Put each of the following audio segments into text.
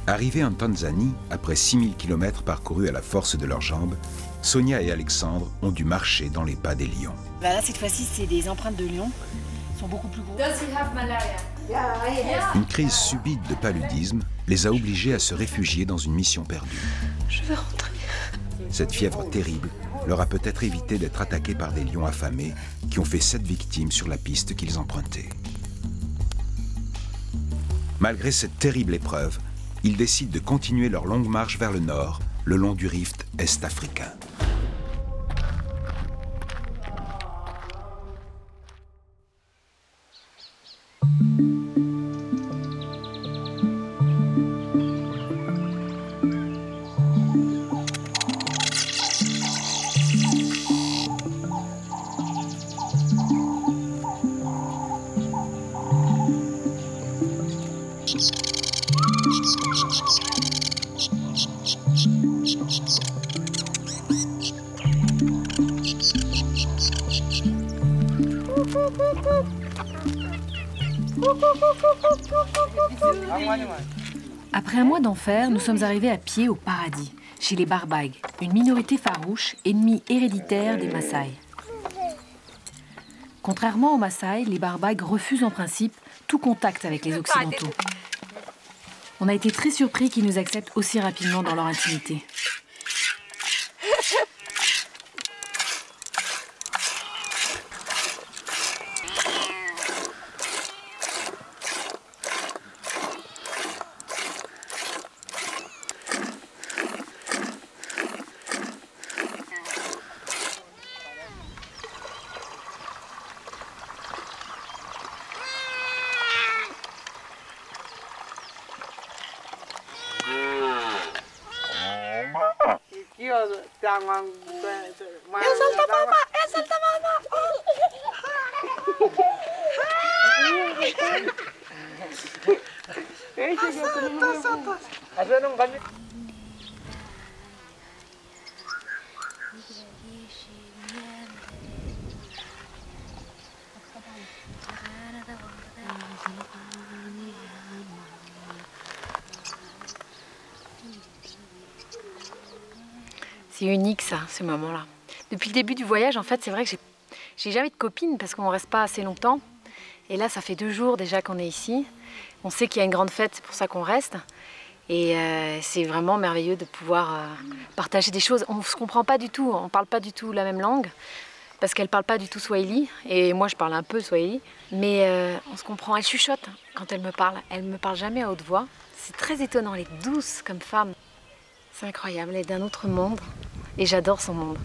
Arrivés en Tanzanie, après 6000 km parcourus à la force de leurs jambes, Sonia et Alexandre ont dû marcher dans les pas des lions. Là, cette fois-ci, c'est des empreintes de lions. Ils sont beaucoup plus gros. Une crise subite de paludisme les a obligés à se réfugier dans une mission perdue. Je veux rentrer. Cette fièvre terrible leur a peut-être évité d'être attaqués par des lions affamés qui ont fait 7 victimes sur la piste qu'ils empruntaient. Malgré cette terrible épreuve, ils décident de continuer leur longue marche vers le nord, le long du rift est-africain. Après un mois d'enfer, nous sommes arrivés à pied au paradis, chez les Barbaig, une minorité farouche, ennemie héréditaire des Maasai. Contrairement aux Maasai, les Barbaig refusent en principe tout contact avec les Occidentaux. On a été très surpris qu'ils nous acceptent aussi rapidement dans leur intimité. C'est unique ça, ce moment-là. Depuis le début du voyage, en fait, c'est vrai que j'ai jamais de copine parce qu'on reste pas assez longtemps. Et là, ça fait 2 jours déjà qu'on est ici. On sait qu'il y a une grande fête, c'est pour ça qu'on reste. Et c'est vraiment merveilleux de pouvoir partager des choses. On ne se comprend pas du tout, on ne parle pas du tout la même langue. Parce qu'elle ne parle pas du tout swahili. Et moi, je parle un peu swahili. Mais on se comprend, elle chuchote quand elle me parle. Elle ne me parle jamais à haute voix. C'est très étonnant, elle est douce comme femme. C'est incroyable, elle est d'un autre monde. Et j'adore son monde.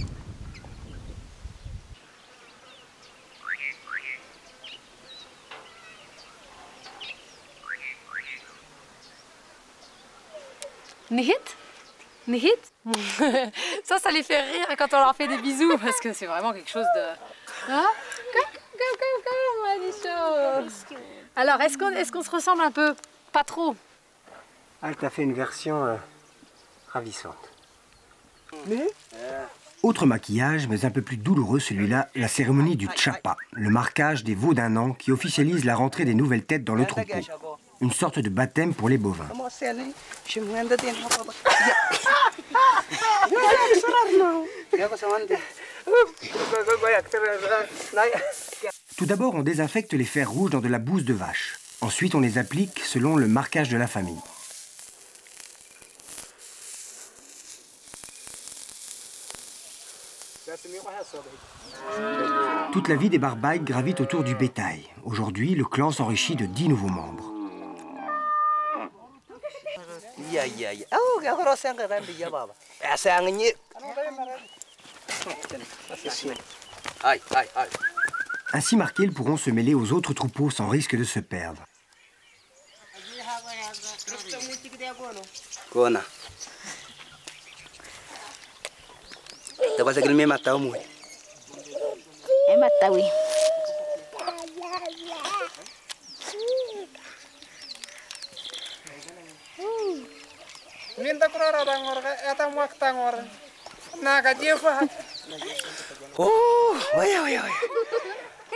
Nihit? Nihit? Ça les fait rire quand on leur fait des bisous, parce que c'est vraiment quelque chose de... Hein? Alors, est-ce qu'on se ressemble un peu? Pas trop. Elle t'a fait une version ravissante. Autre maquillage, mais un peu plus douloureux celui-là, la cérémonie du Tchapa, le marquage des veaux d'un an qui officialise la rentrée des nouvelles têtes dans le troupeau. Une sorte de baptême pour les bovins. Tout d'abord, on désinfecte les fers rouges dans de la bouse de vache. Ensuite, on les applique selon le marquage de la famille. Toute la vie des Barbaig gravite autour du bétail. Aujourd'hui, le clan s'enrichit de 10 nouveaux membres. Ainsi marqués, ils pourront se mêler aux autres troupeaux sans risque de se perdre. Oh, oui.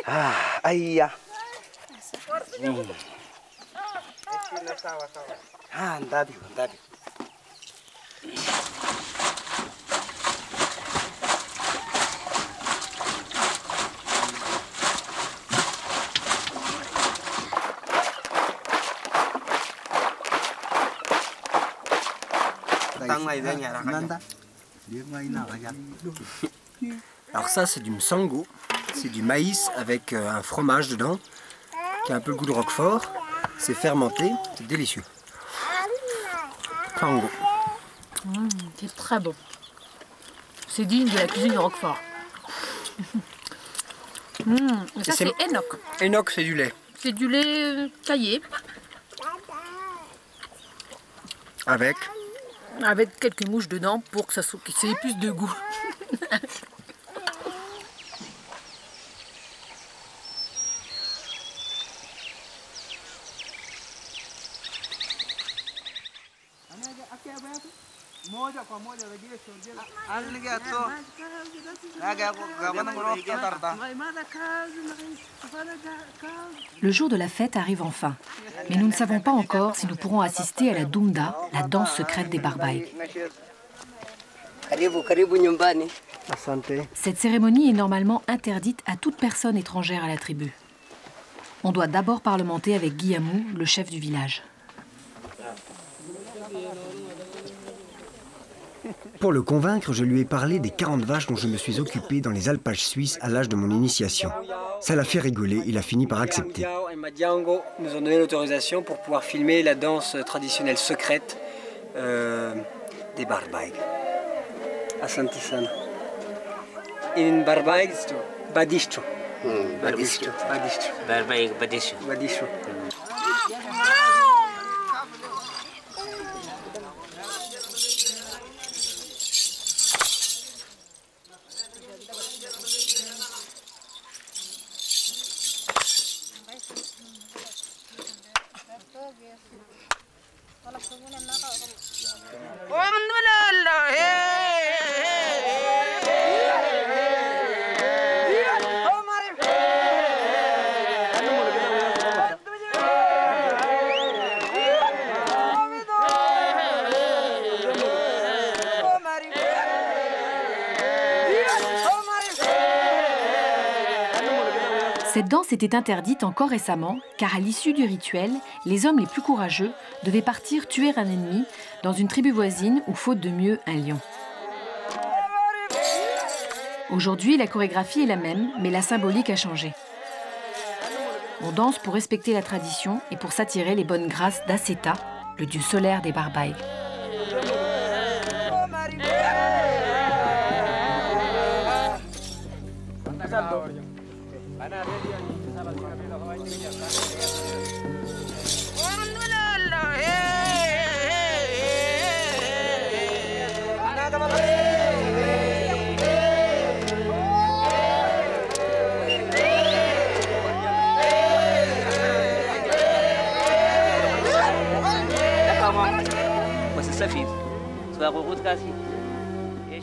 Ah, aïe. Ah, ndabi. Alors ça, c'est du msango, c'est du maïs avec un fromage dedans, qui a un peu le goût de roquefort. C'est fermenté, c'est délicieux. Msango. C'est très bon. C'est digne de la cuisine de Roquefort. Ça, c'est Enoch. Enoch, c'est du lait. C'est du lait taillé. Avec quelques mouches dedans pour que ça ait plus de goût. Le jour de la fête arrive enfin, mais nous ne savons pas encore si nous pourrons assister à la Dumda, la danse secrète des Barbaïg. Cette cérémonie est normalement interdite à toute personne étrangère à la tribu. On doit d'abord parlementer avec Guillamou, le chef du village. Pour le convaincre, je lui ai parlé des 40 vaches dont je me suis occupé dans les alpages suisses à l'âge de mon initiation. Ça l'a fait rigoler, il a fini par accepter. Et Madiango nous ont donné l'autorisation pour pouvoir filmer la danse traditionnelle secrète des Barbaïg. Asante sana. In Barbaïg, c'est Badishto. Badishto. Barbaïg, Badishto. Badishto. Cette danse était interdite encore récemment, car à l'issue du rituel, les hommes les plus courageux devaient partir tuer un ennemi dans une tribu voisine ou, faute de mieux, un lion. Aujourd'hui, la chorégraphie est la même, mais la symbolique a changé. On danse pour respecter la tradition et pour s'attirer les bonnes grâces d'Aceta, le dieu solaire des Barbaïg.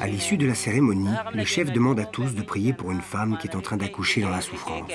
À l'issue de la cérémonie, le chef demande à tous de prier pour une femme qui est en train d'accoucher dans la souffrance.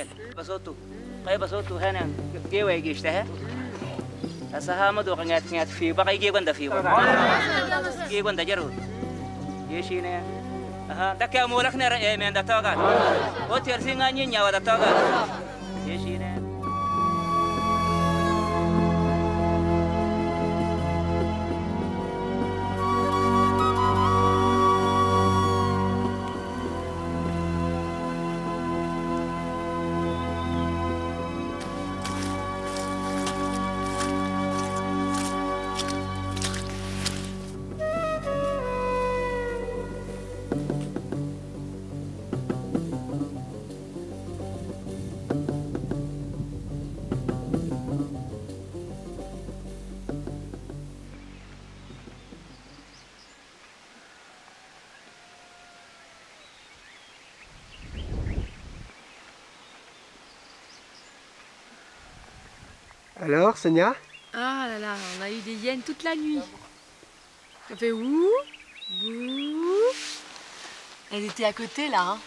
Alors, Sonia? Ah là là, on a eu des hyènes toute la nuit. Ça fait ouh, ouh. Elles étaient à côté là, hein.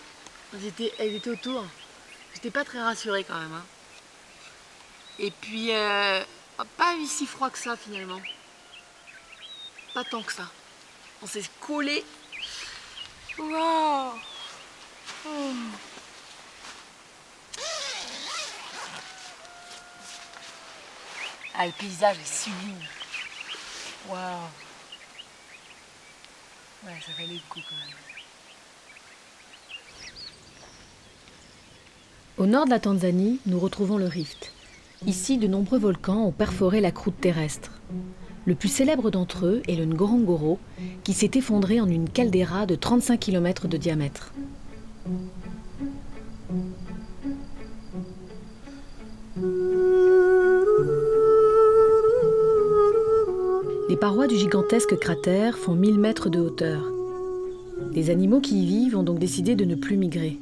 Elles étaient autour. J'étais pas très rassurée quand même. Hein. Et puis, pas eu si froid que ça finalement. Pas tant que ça. On s'est collés. Waouh! Oh. Ah, le paysage est sublime. Waouh! Ouais, ça valait le coup quand même. Au nord de la Tanzanie, nous retrouvons le Rift. Ici, de nombreux volcans ont perforé la croûte terrestre. Le plus célèbre d'entre eux est le Ngorongoro, qui s'est effondré en une caldeira de 35 km de diamètre. Les parois du gigantesque cratère font 1000 mètres de hauteur. Les animaux qui y vivent ont donc décidé de ne plus migrer.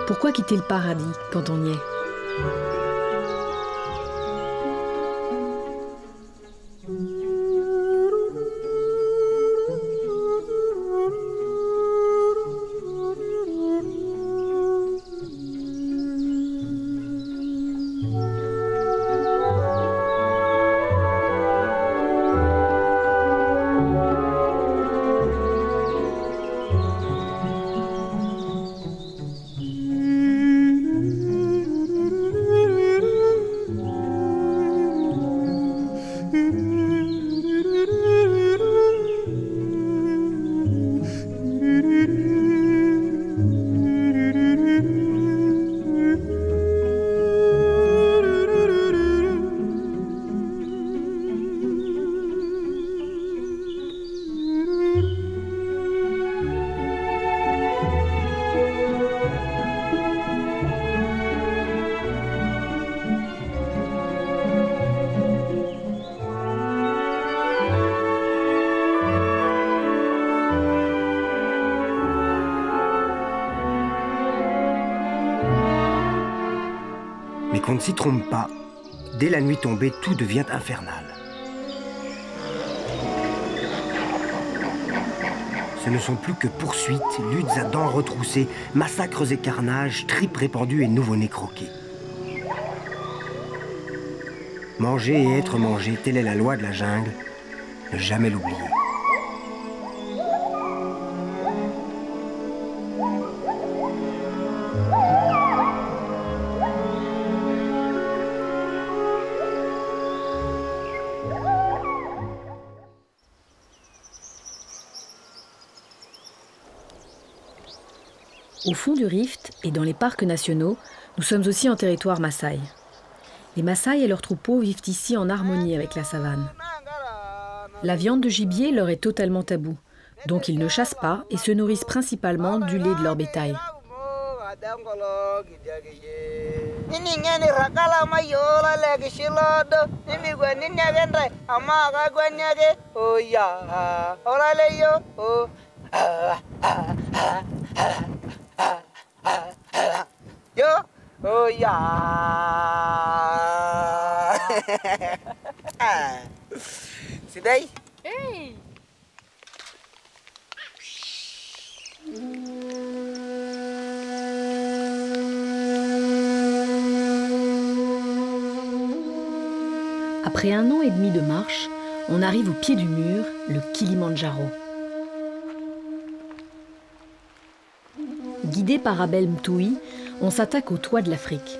Pourquoi quitter le paradis quand on y est ? Mais qu'on ne s'y trompe pas, dès la nuit tombée, tout devient infernal. Ce ne sont plus que poursuites, luttes à dents retroussées, massacres et carnages, tripes répandues et nouveau-nés croqués. Manger et être mangé, telle est la loi de la jungle, ne jamais l'oublier. Au fond du Rift et dans les parcs nationaux, nous sommes aussi en territoire Maasai. Les Maasai et leurs troupeaux vivent ici en harmonie avec la savane. La viande de gibier leur est totalement taboue, donc ils ne chassent pas et se nourrissent principalement du lait de leur bétail. Yo, oh ya. C'est d'ailleurs. Hey! Après 1 an et demi de marche, on arrive au pied du mur, le Kilimandjaro. Guidé par Abel Mtoui, on s'attaque au toit de l'Afrique,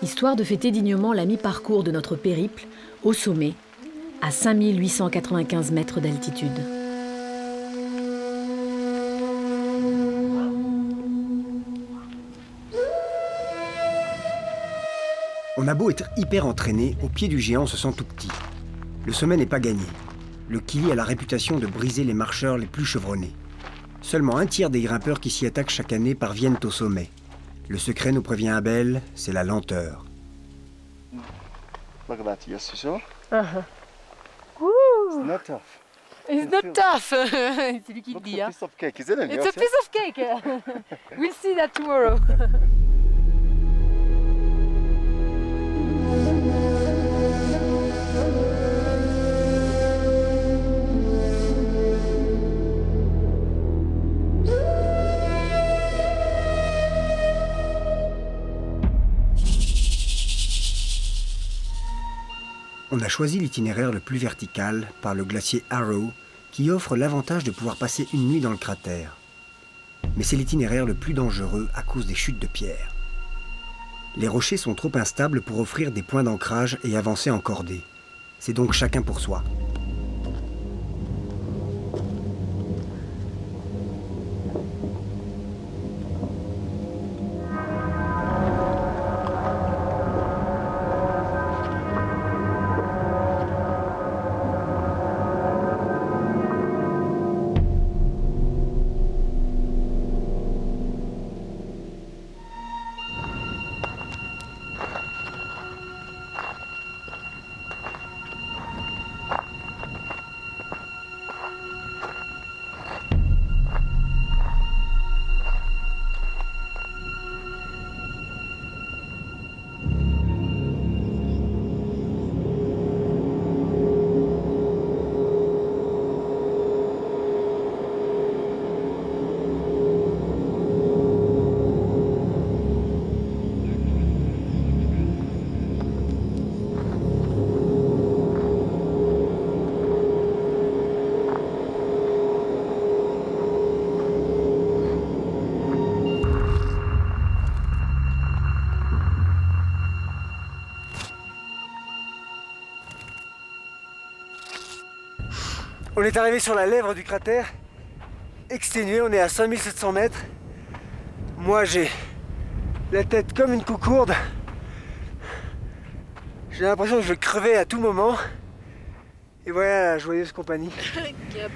histoire de fêter dignement la mi-parcours de notre périple, au sommet, à 5895 mètres d'altitude. On a beau être hyper entraîné, au pied du géant on se sent tout petit. Le sommet n'est pas gagné. Le Kili a la réputation de briser les marcheurs les plus chevronnés. Seulement 1/3 des grimpeurs qui s'y attaquent chaque année parviennent au sommet. Le secret, nous prévient Abel, c'est la lenteur. Look at that, you sure? Woo! It's not tough. It's not tough. C'est lui qui le dit. It's a piece of cake, isn't it? It's a piece of cake. We'll see that tomorrow. On a choisi l'itinéraire le plus vertical par le glacier Arrow qui offre l'avantage de pouvoir passer une nuit dans le cratère. Mais c'est l'itinéraire le plus dangereux à cause des chutes de pierre. Les rochers sont trop instables pour offrir des points d'ancrage et avancer en cordée. C'est donc chacun pour soi. On est arrivé sur la lèvre du cratère, exténué, on est à 5700 mètres. Moi j'ai la tête comme une coucourde. J'ai l'impression que je vais crever à tout moment. Et voilà la joyeuse compagnie. Qui est un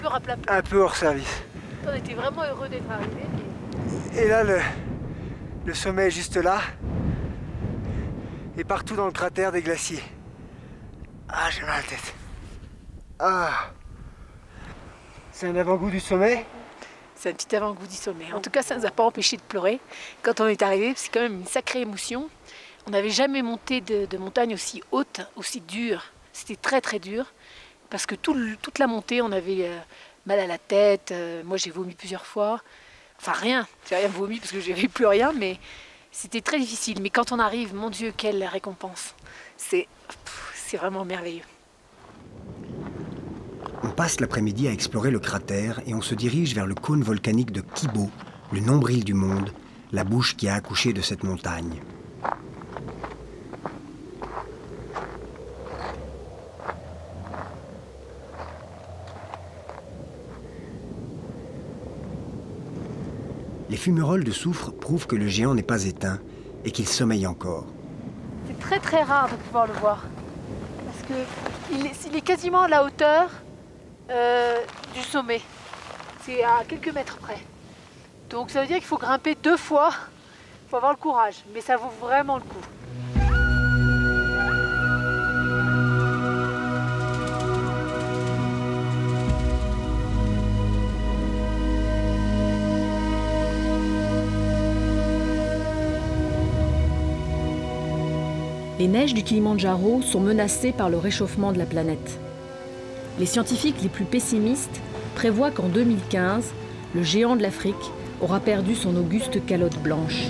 peu raplapla. Un peu hors service. On était vraiment heureux d'être arrivés. Et là le sommet est juste là. Et partout dans le cratère des glaciers. Ah, j'ai mal à la tête. Ah, c'est un avant-goût du sommet. C'est un petit avant-goût du sommet. En tout cas, ça ne nous a pas empêché de pleurer. Quand on est arrivé, c'est quand même une sacrée émotion. On n'avait jamais monté de montagne aussi haute, aussi dure. C'était très très dur. Parce que toute la montée, on avait mal à la tête. Moi, j'ai vomi plusieurs fois. Enfin, rien. J'ai rien vomi parce que j'avais plus rien, mais c'était très difficile. Mais quand on arrive, mon Dieu, quelle récompense. C'est vraiment merveilleux. On passe l'après-midi à explorer le cratère et on se dirige vers le cône volcanique de Kibo, le nombril du monde, la bouche qui a accouché de cette montagne. Les fumerolles de soufre prouvent que le géant n'est pas éteint et qu'il sommeille encore. C'est très très rare de pouvoir le voir. Parce qu'il est quasiment à la hauteur du sommet. C'est à quelques mètres près. Donc ça veut dire qu'il faut grimper 2 fois. Il faut avoir le courage. Mais ça vaut vraiment le coup. Les neiges du Kilimandjaro sont menacées par le réchauffement de la planète. Les scientifiques les plus pessimistes prévoient qu'en 2015, le géant de l'Afrique aura perdu son auguste calotte blanche.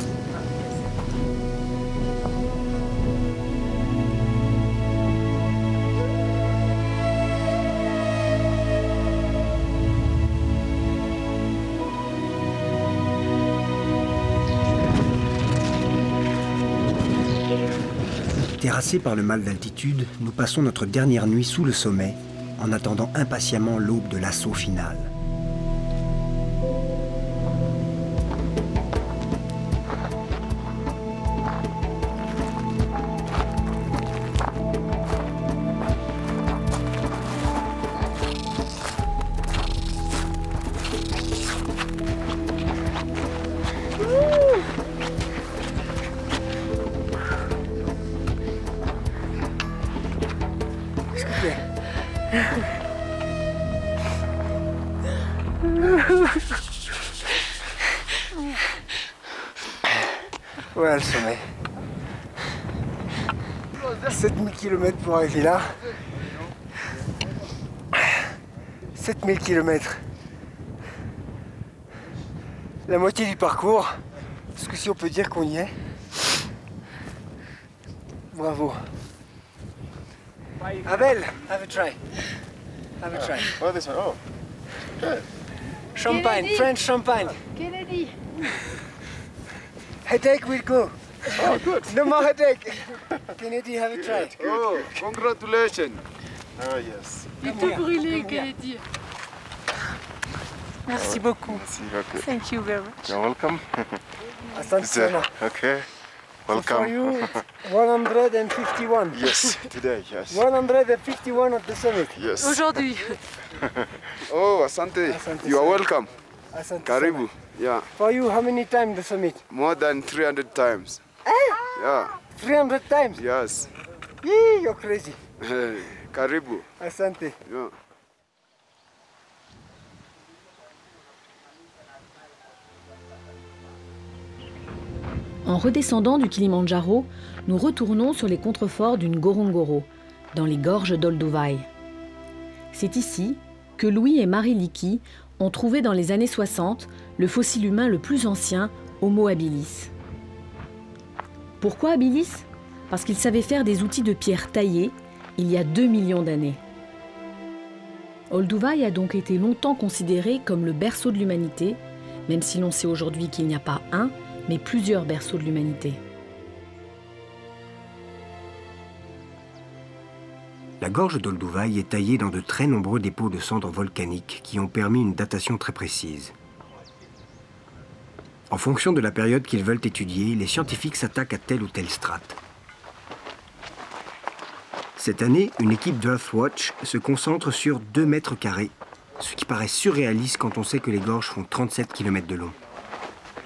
Terrassés par le mal d'altitude, nous passons notre dernière nuit sous le sommet, en attendant impatiemment l'aube de l'assaut final. Voilà le sommet. 7000 km pour arriver là. 7000 km. La moitié du parcours. Parce que si on peut dire qu'on y est. Bravo. Abel, have a try. Have a try. Oh, this one. Oh, good. Champagne, Kennedy. French champagne. Kennedy. Headache will go. Oh, good. No more headache. Kennedy, have a try. Oh, congratulations. Oh, yes. Il est tout brûlé, Kennedy. Merci beaucoup. Merci, okay. Thank you very much. You're welcome. Asante sana. Okay. So Welcome. for you, it's 151. Yes, today, yes. 151 at the summit. Yes. Aujourd'hui. Oh, Asante. Asante You are sana. welcome. Asante Karibu. sana. Yeah. For you, how many times the summit? More than 300 times. Yeah. 300 times? Yes. Yee, you're crazy. Karibu. Asante. Yeah. En redescendant du Kilimandjaro, nous retournons sur les contreforts d'une Ngorongoro, dans les gorges d'Olduvai. C'est ici que Louis et Marie Leakey ont trouvé dans les années 60 le fossile humain le plus ancien, Homo habilis. Pourquoi habilis? Parce qu'il savait faire des outils de pierre taillés il y a 2 millions d'années. Olduvai a donc été longtemps considéré comme le berceau de l'humanité, même si l'on sait aujourd'hui qu'il n'y a pas un, mais plusieurs berceaux de l'humanité. La gorge d'Olduvai est taillée dans de très nombreux dépôts de cendres volcaniques qui ont permis une datation très précise. En fonction de la période qu'ils veulent étudier, les scientifiques s'attaquent à telle ou telle strate. Cette année, une équipe d'Earthwatch se concentre sur 2 mètres carrés, ce qui paraît surréaliste quand on sait que les gorges font 37 km de long.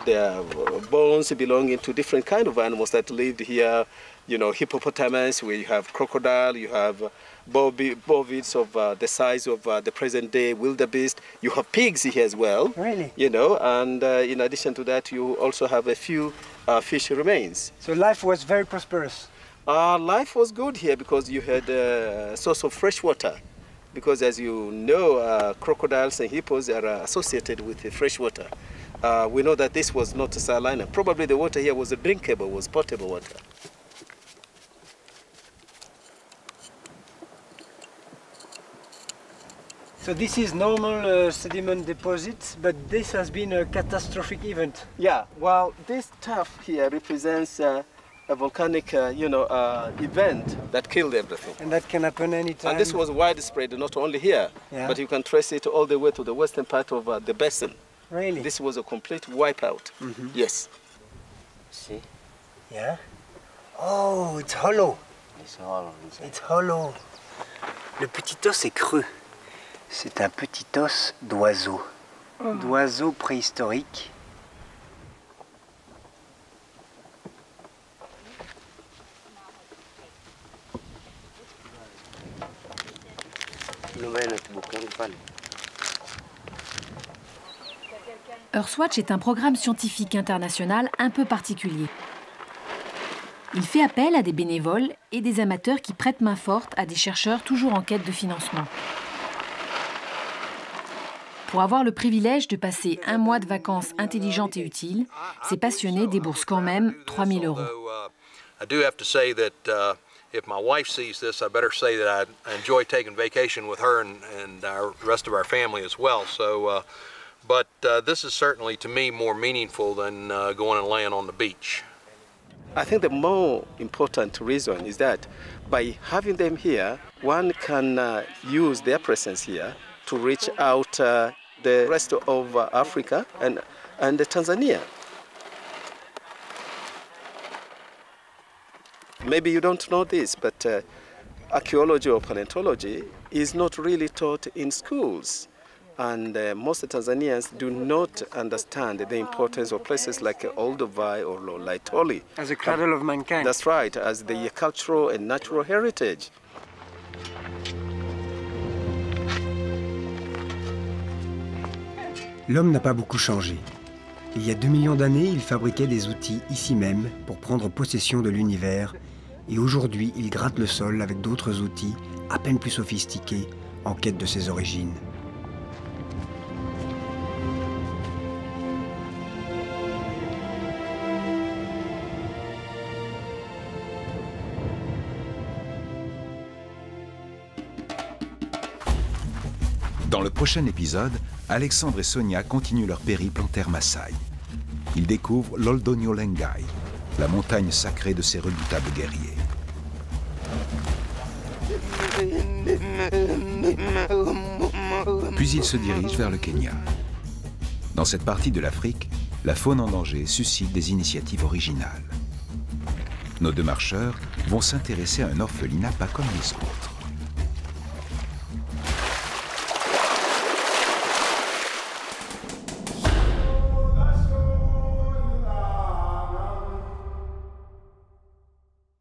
There are bones belonging to different kind of animals that lived here. You know, hippopotamus, where you have crocodile, you have bovids of the size of the present day wildebeest. You have pigs here as well. Really? You know, and in addition to that, you also have a few fish remains. So life was very prosperous. Life was good here because you had a source of fresh water. Because as you know, crocodiles and hippos are associated with the fresh water. We know that this was not saline. Probably the water here was drinkable, was potable water. So this is normal sediment deposits, but this has been a catastrophic event. Yeah, well, this tuff here represents a volcanic, event that killed everything. And that can happen anytime. And this was widespread, not only here, Yeah. but you can trace it all the way to the western part of the basin. Really? This was a complete wipeout. Yes. See? Yeah. Oh, it's hollow. It's hollow. It's hollow. Le petit os est creux. C'est un petit os d'oiseau. D'oiseau préhistorique. Earthwatch est un programme scientifique international un peu particulier. Il fait appel à des bénévoles et des amateurs qui prêtent main forte à des chercheurs toujours en quête de financement. Pour avoir le privilège de passer un mois de vacances intelligentes et utiles, ces passionnés déboursent quand même 3 000 €. I do have to say that if my wife sees this, I better say that I enjoy taking vacation with her and the rest of our family as well. So, but this is certainly to me more meaningful than going and laying on the beach. I think the more important reason is that by having them here, one can use their presence here to reach out the rest of Africa and Tanzania. Maybe you don't know this, but archaeology or paleontology is not really taught in schools. And most Tanzanians do not understand the importance of places like Olduvai or Laitoli. As a cradle of mankind. That's right, as the cultural and natural heritage. L'homme n'a pas beaucoup changé. Il y a 2 millions d'années, il fabriquait des outils ici même pour prendre possession de l'univers. Et aujourd'hui, il gratte le sol avec d'autres outils, à peine plus sophistiqués, en quête de ses origines. Dans le prochain épisode, Alexandre et Sonia continuent leur périple en terre Maasai. Ils découvrent l'Oldonyo Lengai, la montagne sacrée de ces redoutables guerriers. Puis ils se dirigent vers le Kenya. Dans cette partie de l'Afrique, la faune en danger suscite des initiatives originales. Nos deux marcheurs vont s'intéresser à un orphelinat pas comme les autres.